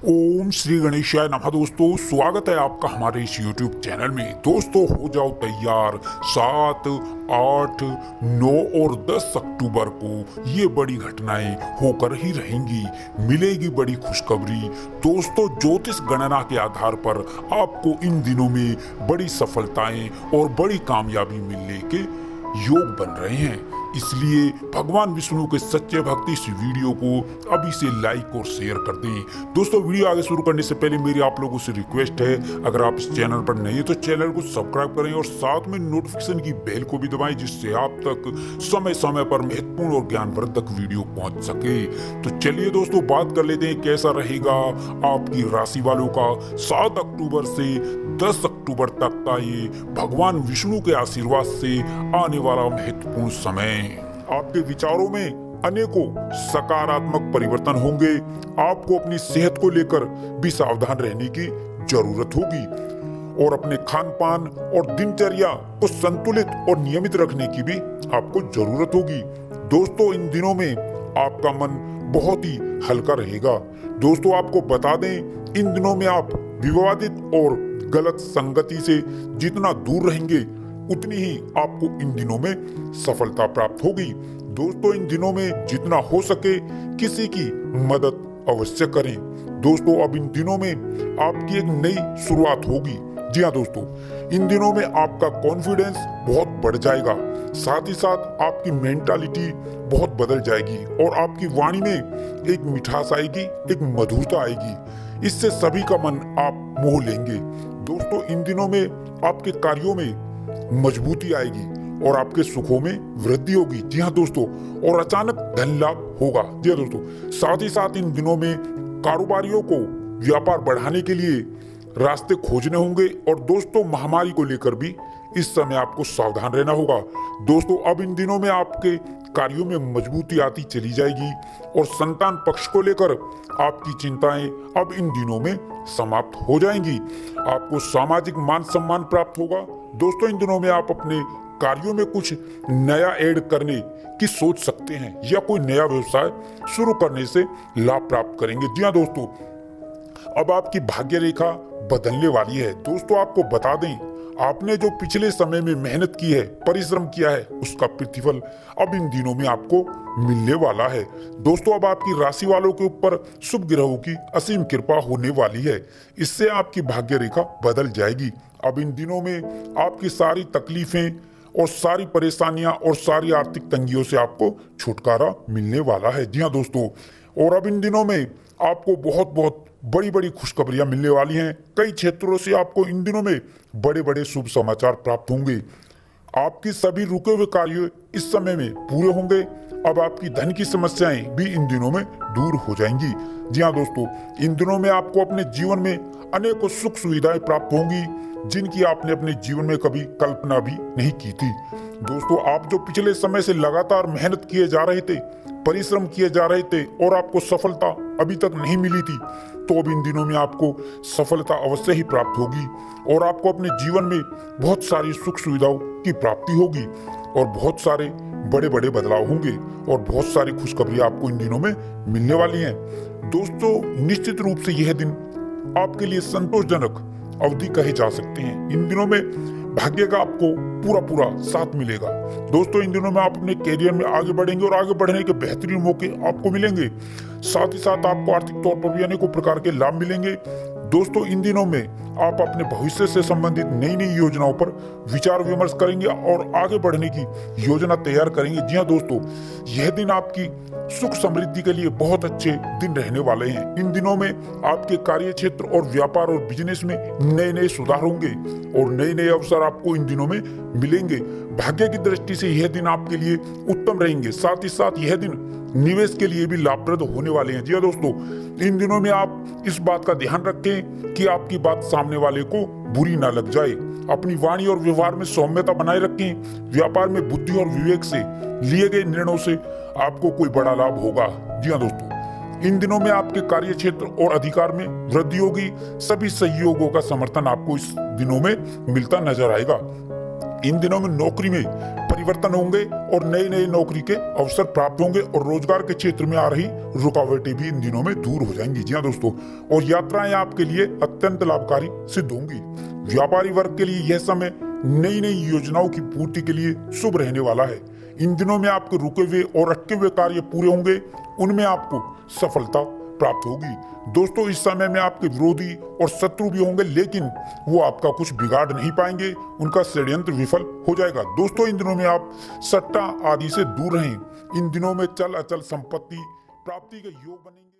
ओम श्री गणेशाय नमः। दोस्तों स्वागत है आपका हमारे इस YouTube चैनल में। दोस्तों हो जाओ तैयार, 7, 8, 9 और 10 अक्टूबर को ये बड़ी घटनाएं होकर ही रहेंगी। मिलेगी बड़ी खुशखबरी। दोस्तों ज्योतिष गणना के आधार पर आपको इन दिनों में बड़ी सफलताएं और बड़ी कामयाबी मिलने के योग बन रहे हैं। इसलिए भगवान विष्णु के सच्चे भक्त इस वीडियो को अभी से लाइक और शेयर कर दें। दोस्तों वीडियो आगे शुरू करने से पहले मेरी आप लोगों से रिक्वेस्ट है, अगर आप इस चैनल पर नए हैं तो चैनल को सब्सक्राइब करें और साथ में नोटिफिकेशन की बेल को भी दबाएं, जिससे आप तक समय समय पर महत्वपूर्ण और ज्ञानवर्धक वीडियो पहुंच सके। तो चलिए दोस्तों बात कर लेते हैं कैसा रहेगा आपकी राशि वालों का 7 अक्टूबर से 10 अक्टूबर तक का ये भगवान विष्णु के आशीर्वाद से आने वाला महत्वपूर्ण समय। आपके विचारों में अनेकों सकारात्मक परिवर्तन होंगे। आपको अपनी सेहत को लेकर भी सावधान रहने की जरूरत होगी और अपने खान पान और दिनचर्या को संतुलित और नियमित रखने की भी आपको जरूरत होगी। दोस्तों इन दिनों में आपका मन बहुत ही हल्का रहेगा। दोस्तों आपको बता दें, इन दिनों में आप विवादित और गलत संगति से जितना दूर रहेंगे उतनी ही आपको इन दिनों में सफलता प्राप्त होगी। दोस्तों इन दिनों में जितना हो सके किसी की मदद अवश्य करें। दोस्तों अब इन दिनों में आपकी एक नई शुरुआत होगी। जी हाँ दोस्तों, इन दिनों में आपका कॉन्फिडेंस बहुत बढ़ जाएगा। साथ ही साथ आपकी मेंटालिटी बहुत बदल जाएगी और आपकी वाणी में एक मिठास आएगी, एक मधुरता आएगी। इससे सभी का मन आप मोह लेंगे। दोस्तों इन दिनों में आपके कार्यों में मजबूती आएगी और आपके सुखों में वृद्धि होगी। जी हाँ दोस्तों, और अचानक धन लाभ होगा। जी हाँ दोस्तों, साथ ही साथ इन दिनों में कारोबारियों को व्यापार बढ़ाने के लिए रास्ते खोजने होंगे और दोस्तों महामारी को लेकर भी इस समय आपको सावधान रहना होगा। दोस्तों अब इन दिनों में आपके कार्यों में मजबूती आती चली जाएगी और संतान पक्ष को लेकर आपकी चिंताएं अब इन दिनों में समाप्त हो जाएंगी। आपको सामाजिक मान सम्मान प्राप्त होगा। दोस्तों इन दिनों में आप अपने कार्यों में कुछ नया ऐड करने की सोच सकते हैं या कोई नया व्यवसाय शुरू करने से लाभ प्राप्त करेंगे। जी हाँ दोस्तों, अब आपकी भाग्य रेखा बदलने वाली है। दोस्तों आपको बता दें, आपने जो पिछले समय में मेहनत की है, परिश्रम किया है, उसका प्रतिफल अब इन दिनों में आपको मिलने वाला है। दोस्तों अब आपकी राशि वालों के ऊपर शुभ ग्रहों की असीम कृपा होने वाली है। इससे आपकी भाग्य रेखा बदल जाएगी। अब इन दिनों में आपकी सारी तकलीफें और सारी परेशानियां और सारी आर्थिक तंगियों से आपको छुटकारा मिलने वाला है। जी हाँ दोस्तों, और अब इन दिनों में आपको बहुत बहुत बड़ी बड़ी खुशखबरियां मिलने वाली हैं। कई क्षेत्रों से आपको इन दिनों में बड़े बड़े शुभ समाचार प्राप्त होंगे। आपकी सभी रुके हुए कार्य इस समय में पूरे होंगे। अब आपकी धन की समस्याएं भी इन दिनों में दूर हो जाएंगी। जी हाँ दोस्तों, इन दिनों में आपको अपने जीवन में अनेकों सुख सुविधाएं प्राप्त होंगी जिनकी आपने अपने जीवन में कभी कल्पना भी नहीं की थी। दोस्तों आप जो पिछले समय से लगातार मेहनत किए जा रहे थे, परिश्रम किए जा रहे थे और आपको सफलता अभी तक नहीं मिली थी, तो अब इन दिनों में आपको सफलता अवश्य ही प्राप्त होगी और आपको अपने जीवन में बहुत सारी सुख सुविधाओं की प्राप्ति होगी और बहुत सारे बड़े बड़े बदलाव होंगे और बहुत सारी खुशखबरी आपको इन दिनों में मिलने वाली हैं। दोस्तों निश्चित रूप से यह दिन आपके लिए संतोषजनक अवधि कहे जा सकते हैं। इन दिनों में भाग्य का आपको पूरा साथ मिलेगा। दोस्तों इन दिनों में आप अपने कैरियर में आगे बढ़ेंगे और आगे बढ़ने के बेहतरीन मौके आपको मिलेंगे। साथ ही साथ आपको आर्थिक तौर पर भी अनेकों प्रकार के लाभ मिलेंगे। दोस्तों इन दिनों में आप अपने भविष्य से संबंधित नई नई योजनाओं पर विचार विमर्श करेंगे और आगे बढ़ने की योजना तैयार करेंगे। जी हाँ दोस्तों, यह दिन आपकी सुख समृद्धि के लिए बहुत अच्छे दिन रहने वाले हैं। इन दिनों में आपके कार्य क्षेत्र और व्यापार और बिजनेस में नए नए सुधार होंगे और नए नए अवसर आपको इन दिनों में मिलेंगे। भाग्य की दृष्टि से यह दिन आपके लिए उत्तम रहेंगे। साथ ही साथ यह दिन निवेश के लिए भी लाभप्रद होने वाले हैं। जी हाँ दोस्तों, इन दिनों में आप इस बात का ध्यान रखें कि आपकी बात सामने वाले को बुरी ना लग जाए। अपनी वाणी और व्यवहार में सौम्यता बनाए रखें। व्यापार में बुद्धि और विवेक से लिए गए निर्णयों से आपको कोई बड़ा लाभ होगा। जी हाँ दोस्तों, इन दिनों में आपके कार्य क्षेत्र और अधिकार में वृद्धि होगी। सभी सहयोगों का समर्थन आपको इस दिनों में मिलता नजर आएगा। इन दिनों में नौकरी में परिवर्तन होंगे और नए नए नौकरी के अवसर प्राप्त होंगे और रोजगार के क्षेत्र में आ रही रुकावटें भी इन दिनों में दूर हो जाएंगी। जी हाँ दोस्तों, और यात्राएं आपके लिए अत्यंत लाभकारी सिद्ध होंगी। व्यापारी वर्ग के लिए यह समय नई नई योजनाओं की पूर्ति के लिए शुभ रहने वाला है। इन दिनों में आपके रुके हुए और अटके हुए कार्य पूरे होंगे, उनमें आपको सफलता प्राप्त होगी। दोस्तों, इस समय में आपके विरोधी और शत्रु भी होंगे, लेकिन वो आपका कुछ बिगाड़ नहीं पाएंगे, उनका षड्यंत्र विफल हो जाएगा। दोस्तों, इन दिनों में आप सट्टा आदि से दूर रहें। इन दिनों में चल अचल संपत्ति प्राप्ति के योग बनेंगे।